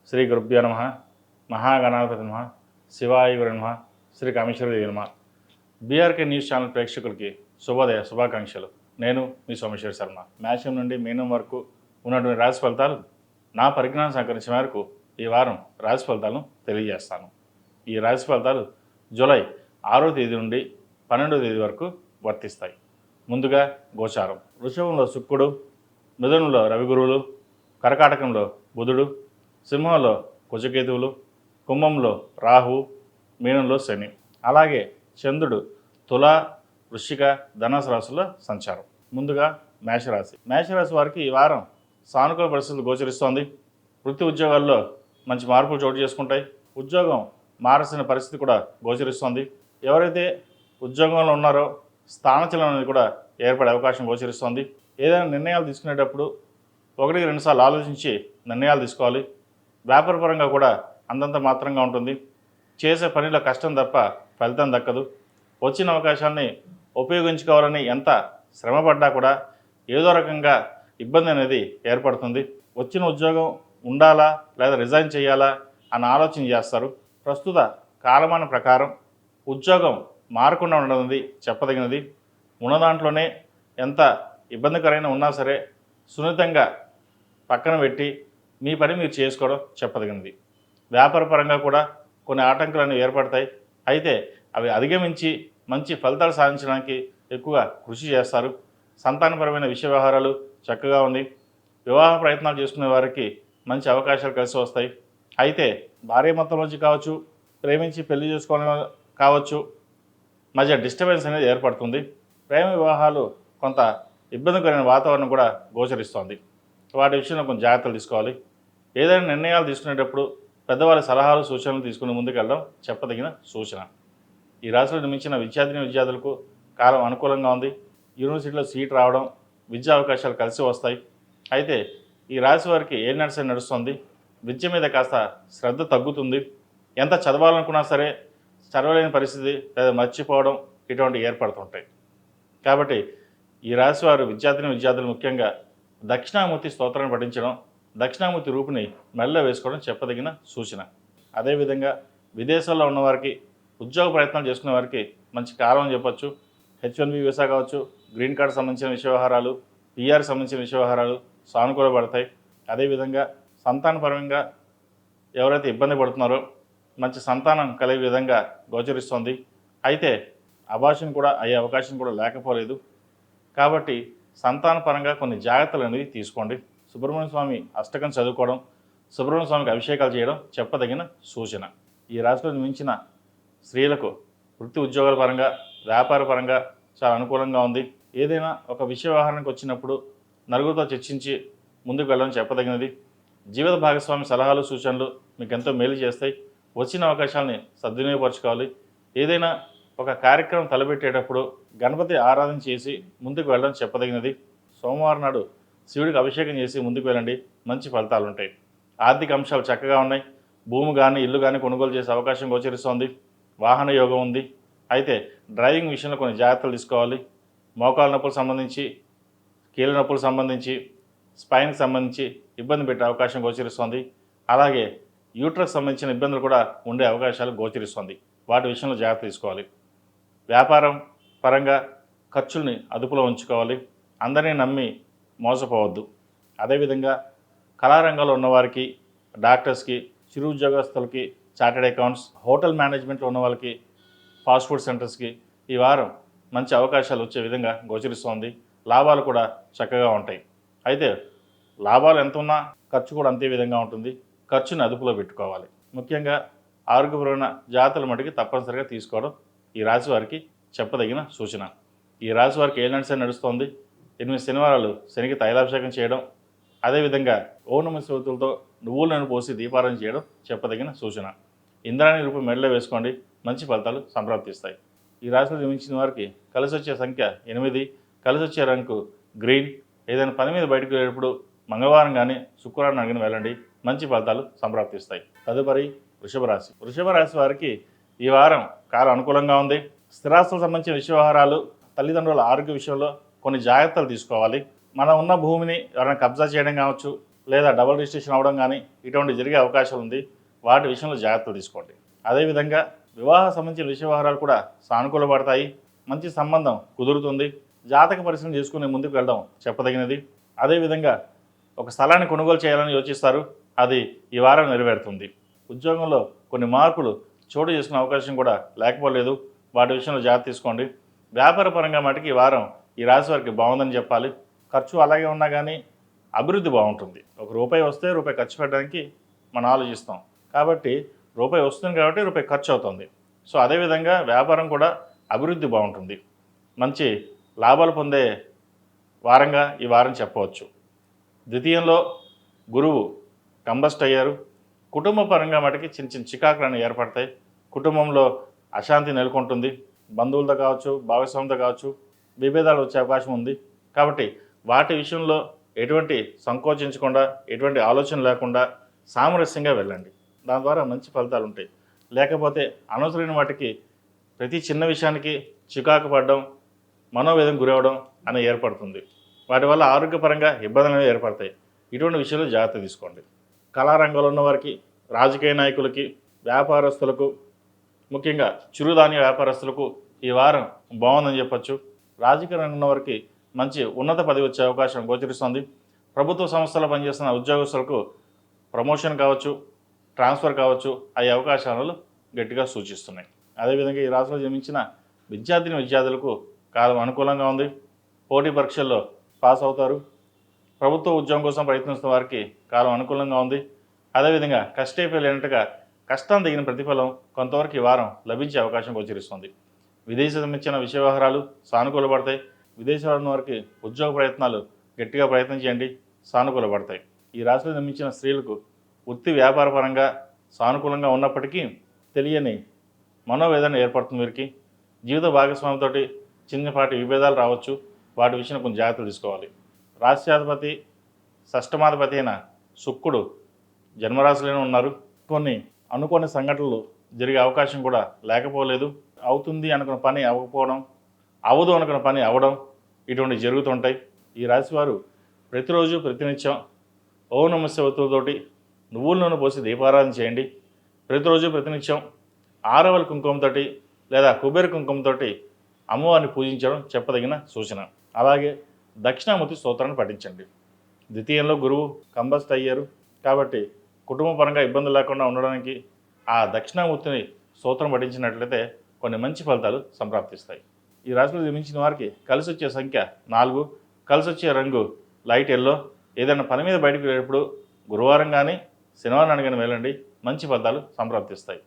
శ్రీ గురుభ్యో నమః. మహాగణాధిపతి నమః. శివాయ గురు నమః. శ్రీ కామేశ్వరదేవి నమః. బీఆర్కే న్యూస్ ఛానల్ ప్రేక్షకులకి శుభోదయ శుభాకాంక్షలు. నేను మీ సోమేశ్వర శర్మ. మేషం నుండి మీనం వరకు ఉన్నటువంటి రాశి ఫలితాలు నా పరిజ్ఞానం సహకరించిన మేరకు ఈ వారం రాశి ఫలితాలను తెలియజేస్తాను. ఈ రాశి ఫలితాలు జూలై 6వ తేదీ నుండి 12వ తేదీ వరకు వర్తిస్తాయి. ముందుగా గోచారం. వృషభంలో శుక్రుడు, మిథునంలో రవిగురువులు, కర్కాటకంలో బుధుడు, సింహంలో కుజకేతువులు, కుంభంలో రాహు, మీనంలో శని. అలాగే చంద్రుడు తుల, వృశ్చిక, ధనుసు రాశుల్లో సంచారం. ముందుగా మేషరాశి. మేషరాశి వారికి ఈ వారం సానుకూల పరిస్థితులు గోచరిస్తోంది. వృత్తి ఉద్యోగాల్లో మంచి మార్పులు చోటు చేసుకుంటాయి. ఉద్యోగం మారాల్సిన పరిస్థితి కూడా గోచరిస్తోంది. ఎవరైతే ఉద్యోగంలో ఉన్నారో స్థానచలనం అనేది కూడా ఏర్పడే అవకాశం గోచరిస్తోంది. ఏదైనా నిర్ణయాలు తీసుకునేటప్పుడు 1-2 సార్లు ఆలోచించి నిర్ణయాలు తీసుకోవాలి. వ్యాపారపరంగా కూడా అంతంత మాత్రంగా ఉంటుంది. చేసే పనిలో కష్టం తప్ప ఫలితం దక్కదు. వచ్చిన అవకాశాన్ని ఉపయోగించుకోవాలని ఎంత శ్రమపడ్డా కూడా ఏదో రకంగా ఇబ్బంది అనేది ఏర్పడుతుంది. వచ్చిన ఉద్యోగం ఉండాలా లేదా రిజైన్ చేయాలా అన్న ఆలోచన చేస్తారు. ప్రస్తుత కాలమాన ప్రకారం ఉద్యోగం మారకుండా ఉండడం చెప్పదగినది. ఉన్న దాంట్లోనే ఎంత ఇబ్బందికరమైన ఉన్నా సరే సున్నితంగా పక్కన పెట్టి మీ పని మీరు చేసుకోవడం చెప్పదగినది. వ్యాపారపరంగా కూడా కొన్ని ఆటంకాలు ఏర్పడతాయి. అయితే అవి అధిగమించి మంచి ఫలితాలు సాధించడానికి ఎక్కువగా కృషి చేస్తారు. సంతానపరమైన విషయ వ్యవహారాలు చక్కగా ఉంది. వివాహ ప్రయత్నాలు చేసుకునే వారికి మంచి అవకాశాలు కలిసి వస్తాయి. అయితే భార్య మొత్తంలోంచి కావచ్చు, ప్రేమించి పెళ్లి చేసుకోవడం కావచ్చు, మధ్య డిస్టర్బెన్స్ అనేది ఏర్పడుతుంది. ప్రేమ వివాహాలు కొంత ఇబ్బందికరమైన వాతావరణం కూడా గోచరిస్తోంది. వాటి విషయంలో కొంచెం జాగ్రత్తలు తీసుకోవాలి. ఏదైనా నిర్ణయాలు తీసుకునేటప్పుడు పెద్దవారి సలహాలు సూచనలు తీసుకుని ముందుకెళ్ళడం చెప్పదగిన సూచన. ఈ రాశిలో నిర్మించిన విద్యార్థులకు కాలం అనుకూలంగా ఉంది. యూనివర్సిటీలో సీట్ రావడం, విద్యా అవకాశాలు కలిసి వస్తాయి. అయితే ఈ రాశి వారికి ఏలినాటి నడుస్తుంది. విద్య మీద కాస్త శ్రద్ధ తగ్గుతుంది. ఎంత చదవాలనుకున్నా సరే చదవలేని పరిస్థితి లేదా మర్చిపోవడం ఇటువంటి ఏర్పడుతుంటాయి. కాబట్టి ఈ రాశి వారు విద్యార్థులు ముఖ్యంగా దక్షిణామూర్తి స్తోత్రాన్ని పఠించడం, దక్షిణామూర్తి రూపుని మెల్ల వేసుకోవడం చెప్పదగిన సూచన. అదేవిధంగా విదేశాల్లో ఉన్నవారికి, ఉద్యోగ ప్రయత్నాలు చేసుకునే వారికి మంచి కాలం అని చెప్పొచ్చు. H1B వీసా కావచ్చు, గ్రీన్ కార్డు సంబంధించిన విషయ వ్యవహారాలు, PR సంబంధించిన విషయ వ్యవహారాలు సానుకూలపడతాయి. అదేవిధంగా సంతానపరంగా ఎవరైతే ఇబ్బంది పడుతున్నారో మంచి సంతానం కలిగే విధంగా గోచరిస్తోంది. అయితే అబార్షన్ కూడా అయ్యే అవకాశం కూడా లేకపోలేదు. కాబట్టి సంతానపరంగా కొన్ని జాగ్రత్తలు అనేవి తీసుకోండి. సుబ్రహ్మణ్య స్వామి అష్టకం చదువుకోవడం, సుబ్రహ్మణ్య స్వామికి అభిషేకాలు చేయడం చెప్పదగిన సూచన. ఈ రాశిలో మించిన స్త్రీలకు వృత్తి ఉద్యోగాల పరంగా, వ్యాపార పరంగా చాలా అనుకూలంగా ఉంది. ఏదైనా ఒక విషయ వ్యవహారానికి వచ్చినప్పుడు నలుగురితో చర్చించి ముందుకు వెళ్ళడం చెప్పదగినది. జీవిత భాగస్వామి సలహాలు సూచనలు మీకు ఎంతో మేలు చేస్తాయి. వచ్చిన అవకాశాలని సద్వినియోగపరచుకోవాలి. ఏదైనా ఒక కార్యక్రమం తలపెట్టేటప్పుడు గణపతి ఆరాధన చేసి ముందుకు వెళ్ళడం చెప్పదగినది. సోమవారం నాడు శివుడికి అభిషేకం చేసి ముందుకు వెళ్ళండి, మంచి ఫలితాలు ఉంటాయి. ఆర్థిక అంశాలు చక్కగా ఉన్నాయి. భూమి కానీ ఇల్లు కానీ కొనుగోలు చేసే అవకాశం గోచరిస్తోంది. వాహన యోగం ఉంది. అయితే డ్రైవింగ్ విషయంలో కొన్ని జాగ్రత్తలు తీసుకోవాలి. మోకాళ్ళ నొప్పులు సంబంధించి, కీళ్ళ నొప్పులు సంబంధించి, స్పైన్కి సంబంధించి ఇబ్బంది పెట్టే అవకాశం గోచరిస్తోంది. అలాగే యూట్రస్ సంబంధించిన ఇబ్బందులు కూడా ఉండే అవకాశాలు గోచరిస్తోంది. వాటి విషయంలో జాగ్రత్త తీసుకోవాలి. వ్యాపారం పరంగా ఖర్చుల్ని అదుపులో ఉంచుకోవాలి. అందరినీ నమ్మి మోసపోవద్దు. అదేవిధంగా కళారంగంలో ఉన్నవారికి, డాక్టర్స్కి, చిరు ఉద్యోగస్తులకి, చార్టెడ్ అకౌంట్స్, హోటల్ మేనేజ్మెంట్లో ఉన్న వాళ్ళకి, ఫాస్ట్ ఫుడ్ సెంటర్స్కి ఈ వారం మంచి అవకాశాలు వచ్చే విధంగా గోచరిస్తోంది. లాభాలు కూడా చక్కగా ఉంటాయి. అయితే లాభాలు ఎంత ఉన్నా ఖర్చు కూడా అంతే విధంగా ఉంటుంది. ఖర్చుని అదుపులో పెట్టుకోవాలి. ముఖ్యంగా ఆరోగ్యపరమైన జాగ్రత్తల మటుకి తప్పనిసరిగా తీసుకోవడం ఈ రాశి వారికి చెప్పదగిన సూచన. ఈ రాశి వారికి ఏలినాటి శని నడుస్తోంది. 8 శనివారాలు శనికి తైలాభిషేకం చేయడం, అదేవిధంగా ఓనమ శ్రోతులతో నువ్వుల నూనె పోసి దీపారాధన చేయడం చెప్పదగిన సూచన. ఇంద్రాణి రూపం మెడలో వేసుకోండి, మంచి ఫలితాలు సంప్రాప్తిస్తాయి. ఈ రాశిలో జన్మించిన వారికి కలిసి వచ్చే సంఖ్య 8, కలిసి వచ్చే రంగు గ్రీన్. ఏదైనా పని మీద బయటకు వెళ్ళేటప్పుడు మంగళవారం కానీ శుక్రవారం కానీ వెళ్ళండి, మంచి ఫలితాలు సంప్రాప్తిస్తాయి. తదుపరి వృషభ రాశి. వృషభ రాశి వారికి ఈ వారం కాలం అనుకూలంగా ఉంది. స్థిరాస్తులకు సంబంధించిన విషయ వ్యవహారాలు, తల్లిదండ్రుల ఆరోగ్య విషయంలో కొన్ని జాగ్రత్తలు తీసుకోవాలి. మనం ఉన్న భూమిని ఎవరైనా కబ్జా చేయడం కావచ్చు, లేదా డబుల్ రిజిస్ట్రేషన్ అవ్వడం కానీ ఇటువంటి జరిగే అవకాశం ఉంది. వాటి విషయంలో జాగ్రత్తలు తీసుకోండి. అదేవిధంగా వివాహ సంబంధించిన విషయ వ్యవహారాలు కూడా సానుకూలపడతాయి. మంచి సంబంధం కుదురుతుంది. జాతక పరిశీలన చేసుకుని ముందుకు వెళ్ళడం చెప్పదగినది. అదేవిధంగా ఒక స్థలాన్ని కొనుగోలు చేయాలని యోచిస్తారు. అది ఈ వారం నెరవేరుతుంది. ఉద్యోగంలో కొన్ని మార్పులు చోటు చేసుకునే అవకాశం కూడా లేకపోలేదు. వాటి విషయంలో జాగ్రత్త తీసుకోండి. వ్యాపార పరంగా మటుకు ఈ వారం ఈ రాశి వారికి బాగుందని చెప్పాలి. ఖర్చు అలాగే ఉన్నా కానీ అభివృద్ధి బాగుంటుంది. ఒక రూపాయి వస్తే రూపాయి ఖర్చు పెట్టడానికి మనం ఆలోచిస్తాం. కాబట్టి రూపాయి వస్తుంది కాబట్టి రూపాయి ఖర్చు అవుతుంది. సో అదేవిధంగా వ్యాపారం కూడా అభివృద్ధి బాగుంటుంది. మంచి లాభాలు పొందే వారంగా ఈ వారం చెప్పవచ్చు. ద్వితీయంలో గురువు కంబస్ట్ అయ్యారు. కుటుంబ పరంగా మటుకి చిన్న చిన్న చికాకులను ఏర్పడతాయి. కుటుంబంలో అశాంతి నెలకొంటుంది. బంధువులతో కావచ్చు, భాగస్వామితో కావచ్చు విభేదాలు వచ్చే అవకాశం ఉంది. కాబట్టి వాటి విషయంలో ఎటువంటి సంకోచించకుండా, ఎటువంటి ఆలోచన లేకుండా సామరస్యంగా వెళ్ళండి. దాని ద్వారా మంచి ఫలితాలు ఉంటాయి. లేకపోతే అనవసరమైన వాటికి ప్రతి చిన్న విషయానికి చికాకు పడడం, మనోవేదన గురవడం అనేది ఏర్పడుతుంది. వాటి వల్ల ఆరోగ్యపరంగా ఇబ్బందులు అనేవి ఏర్పడతాయి. ఇటువంటి విషయంలో జాగ్రత్త తీసుకోండి. కళారంగంలో ఉన్న వారికి, రాజకీయ నాయకులకి, వ్యాపారస్తులకు, ముఖ్యంగా చిరుధాన్య వ్యాపారస్తులకు ఈ వారం బాగుందని చెప్పచ్చు. రాజకీయ రంగంలో ఉన్న వారికి మంచి ఉన్నత పదవి వచ్చే అవకాశం గోచరిస్తుంది. ప్రభుత్వ సంస్థలో పనిచేస్తున్న ఉద్యోగస్తులకు ప్రమోషన్ కావచ్చు, ట్రాన్స్ఫర్ కావచ్చు అయ్యే అవకాశాలు గట్టిగా సూచిస్తున్నాయి. అదేవిధంగా ఈ రాశిలో జన్మించిన విద్యార్థులకు కాలం అనుకూలంగా ఉంది. పోటీ పరీక్షల్లో పాస్ అవుతారు. ప్రభుత్వ ఉద్యోగం కోసం ప్రయత్నిస్తున్న వారికి కాలం అనుకూలంగా ఉంది. అదేవిధంగా కష్టైపోయి లేనట్టుగా కష్టం తగిన ప్రతిఫలం కొంతవరకు ఈ వారం లభించే అవకాశం గోచరిస్తుంది. విదేశీ సంబంధించిన విషయ వ్యవహారాలు సానుకూలపడతాయి. విదేశాల్లో ఉన్న వారికి ఉద్యోగ ప్రయత్నాలు గట్టిగా ప్రయత్నం చేయండి, సానుకూలపడతాయి. ఈ రాశిలో జన్మించిన స్త్రీలకు వృత్తి వ్యాపార పరంగా సానుకూలంగా ఉన్నప్పటికీ తెలియని మనోవేదన ఏర్పడుతుంది. వీరికి జీవిత భాగస్వామితో చిన్నపాటి విభేదాలు రావచ్చు. వాటి విషయంలో కొంచెం జాగ్రత్తలు తీసుకోవాలి. రాశ్యాధిపతి షష్టమాధిపతి అయిన శుక్రుడు జన్మరాశిలోనే ఉన్నారు. కొన్ని అనుకోని సంఘటనలు జరిగే అవకాశం కూడా లేకపోలేదు. అవుతుంది అనుకున్న పని అవ్వకపోవడం, అవదు అనుకున్న పని అవ్వడం ఇటువంటివి జరుగుతుంటాయి. ఈ రాశివారు ప్రతిరోజు ప్రతినిత్యం ఓం నమః శివాయతోటి నువ్వుల నూనె పోసి దీపారాధన చేయండి. ప్రతిరోజు ప్రతినిత్యం ఆరవల కుంకుమతో లేదా కుబేర కుంకుమతో అమ్మవారిని పూజించడం చెప్పదగిన సూచన. అలాగే దక్షిణామూర్తి స్తోత్రాన్ని పఠించండి. ద్వితీయంలో గురువు కంబస్ట్ అయ్యారు కాబట్టి కుటుంబ పరంగా ఇబ్బందులు లేకుండా ఉండడానికి ఆ దక్షిణామూర్తిని స్తోత్రం పఠించినట్లయితే కొన్ని మంచి ఫలితాలు సంప్రాప్తిస్తాయి. ఈ రాశిలో జన్మించిన వారికి కలిసి వచ్చే సంఖ్య 4, కలిసి వచ్చే రంగు లైట్ ఎల్లో. ఏదైనా పని మీద బయటకు వెళ్ళేటప్పుడు గురువారం కానీ శనివారం కానీ వెళ్ళండి, మంచి ఫలితాలు సంప్రాప్తిస్తాయి.